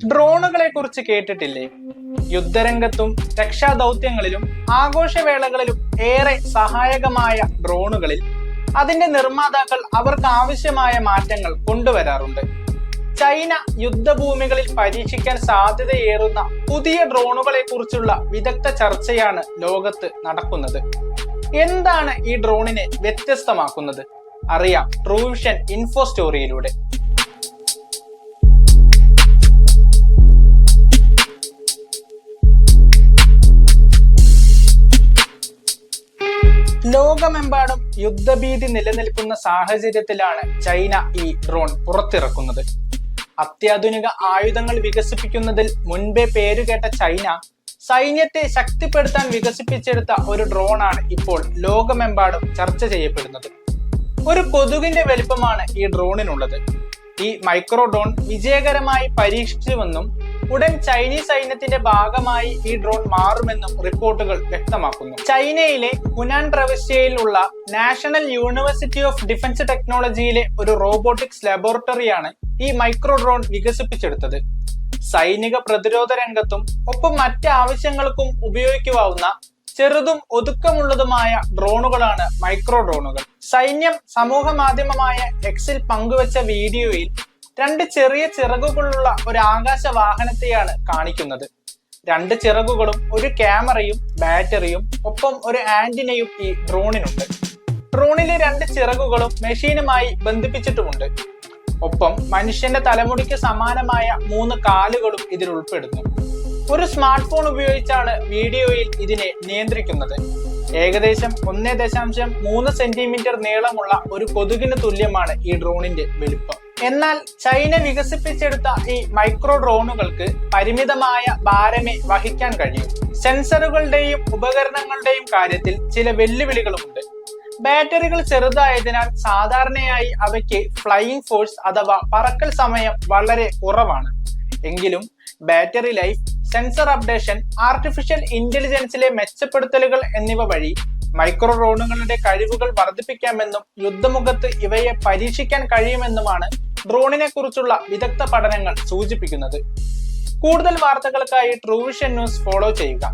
ഡ്രോണുകളെ കുറിച്ച് കേട്ടിട്ടില്ലേ? യുദ്ധരംഗത്തും രക്ഷാദൗത്യങ്ങളിലും ആഘോഷവേളകളിലും ഏറെ സഹായകമായ ഡ്രോണുകളിൽ അതിന്റെ നിർമ്മാതാക്കൾ അവർക്ക് ആവശ്യമായ മാറ്റങ്ങൾ കൊണ്ടുവരാറുണ്ട്. ചൈന യുദ്ധഭൂമികളിൽ പരീക്ഷിക്കാൻ സാധ്യതയേറുന്ന പുതിയ ഡ്രോണുകളെ കുറിച്ചുള്ള വിദഗ്ധ ചർച്ചയാണ് ലോകത്ത് നടക്കുന്നത്. എന്താണ് ഈ ഡ്രോണിനെ വ്യത്യസ്തമാക്കുന്നത്? അറിയാം ട്രൂവിഷൻ ഇൻഫോ സ്റ്റോറിയിലൂടെ. ലോകമെമ്പാടും യുദ്ധഭീതി നിലനിൽക്കുന്ന സാഹചര്യത്തിലാണ് ചൈന ഈ ഡ്രോൺ പുറത്തിറക്കുന്നത്. അത്യാധുനിക ആയുധങ്ങൾ വികസിപ്പിക്കുന്നതിൽ മുൻപേ പേരുകേട്ട ചൈന സൈന്യത്തെ ശക്തിപ്പെടുത്താൻ വികസിപ്പിച്ചെടുത്ത ഒരു ഡ്രോണാണ് ഇപ്പോൾ ലോകമെമ്പാടും ചർച്ച ചെയ്യപ്പെടുന്നത്. ഒരു കൊതുകിന്റെ വലിപ്പമാണ് ഈ ഡ്രോണിനുള്ളത്. ഈ മൈക്രോ ഡ്രോൺ വിജയകരമായി പരീക്ഷിച്ചുവെന്നും ഉടൻ ചൈനീസ് സൈന്യത്തിന്റെ ഭാഗമായി ഈ ഡ്രോൺ മാറുമെന്നും റിപ്പോർട്ടുകൾ വ്യക്തമാക്കുന്നു. ചൈനയിലെ ഹുനാൻ പ്രവിശ്യയിലുള്ള നാഷണൽ യൂണിവേഴ്സിറ്റി ഓഫ് ഡിഫൻസ് ടെക്നോളജിയിലെ ഒരു റോബോട്ടിക്സ് ലബോറട്ടറിയാണ് ഈ മൈക്രോ ഡ്രോൺ വികസിപ്പിച്ചെടുത്തത്. സൈനിക പ്രതിരോധ രംഗത്തും ഒപ്പം മറ്റ് ആവശ്യങ്ങൾക്കും ഉപയോഗിക്കാവുന്ന ചെറുതും ഒതുക്കമുള്ളതുമായ ഡ്രോണുകളാണ് മൈക്രോ ഡ്രോണുകൾ. സൈന്യം സമൂഹ മാധ്യമമായ എക്സിൽ പങ്കുവച്ച വീഡിയോയിൽ 2 ചെറിയ ചിറകുകളുള്ള ഒരു ആകാശ വാഹനത്തെയാണ് കാണിക്കുന്നത്. 2 ചിറകുകളും ഒരു ക്യാമറയും ബാറ്ററിയും ഒപ്പം ഒരു ആന്റിനയും ഈ ഡ്രോണിനുണ്ട്. ഡ്രോണിലെ 2 ചിറകുകളും മെഷീനുമായി ബന്ധിപ്പിച്ചിട്ടുമുണ്ട്. ഒപ്പം മനുഷ്യന്റെ തലമുടിക്ക് സമാനമായ 3 കാലുകളും ഇതിൽ ഉൾപ്പെടുന്നു. ഒരു സ്മാർട്ട് ഫോൺ ഉപയോഗിച്ചാണ് വീഡിയോയിൽ ഇതിനെ നിയന്ത്രിക്കുന്നത്. ഏകദേശം 1.3 സെന്റിമീറ്റർ നീളമുള്ള ഒരു കൊതുകിന് തുല്യമാണ് ഈ ഡ്രോണിന്റെ വലിപ്പം. എന്നാൽ ചൈന വികസിപ്പിച്ചെടുത്ത ഈ മൈക്രോ ഡ്രോണുകൾക്ക് പരിമിതമായ ഭാരമേ വഹിക്കാൻ കഴിയൂ. സെൻസറുകളുടെയും ഉപകരണങ്ങളുടെയും കാര്യത്തിൽ ചില വെല്ലുവിളികളുമുണ്ട്. ബാറ്ററികൾ ചെറുതായതിനാൽ സാധാരണയായി അവയ്ക്ക് ഫ്ലൈയിങ് ഫോഴ്സ് അഥവാ പറക്കൽ സമയം വളരെ കുറവാണ്. എങ്കിലും battery life, sensor updation, artificial ഇന്റലിജൻസിലെ മെച്ചപ്പെടുത്തലുകൾ എന്നിവ വഴി മൈക്രോ ഡ്രോണുകളുടെ കഴിവുകൾ വർദ്ധിപ്പിക്കാമെന്നും യുദ്ധമുഖത്ത് ഇവയെ പരീക്ഷിക്കാൻ കഴിയുമെന്നുമാണ് ഡ്രോണിനെ കുറിച്ചുള്ള വിദഗ്ധ പഠനങ്ങൾ സൂചിപ്പിക്കുന്നത്. കൂടുതൽ വാർത്തകൾക്കായി ട്രൂവിഷൻ ന്യൂസ് ഫോളോ ചെയ്യുക.